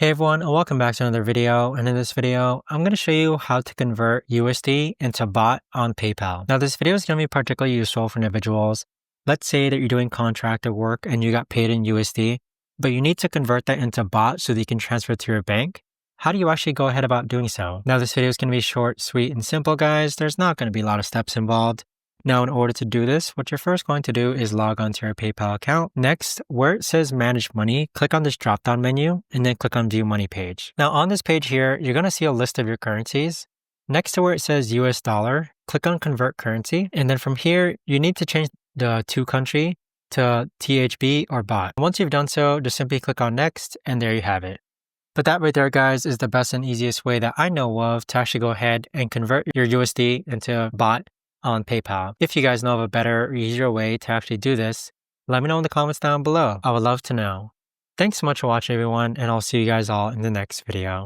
Hey everyone, and welcome back to another video. And in this video, I'm going to show you how to convert USD into Baht on PayPal. Now this video is going to be particularly useful for individuals. Let's say that you're doing contracted work and you got paid in USD, but you need to convert that into Baht so that you can transfer it to your bank. How do you actually go ahead about doing so? Now this video is going to be short, sweet, and simple, guys. There's not going to be a lot of steps involved. Now, in order to do this, what you're first going to do is log onto your PayPal account. Next, where it says Manage Money, click on this drop-down menu and then click on View Money page. Now, on this page here, you're going to see a list of your currencies. Next to where it says US dollar, click on Convert Currency. And then from here, you need to change the to country to THB or Baht. Once you've done so, just simply click on Next, and there you have it. But that right there, guys, is the best and easiest way that I know of to actually go ahead and convert your USD into Baht on PayPal. If you guys know of a better or easier way to actually do this, let me know in the comments down below. I would love to know. Thanks so much for watching, everyone, and I'll see you guys all in the next video.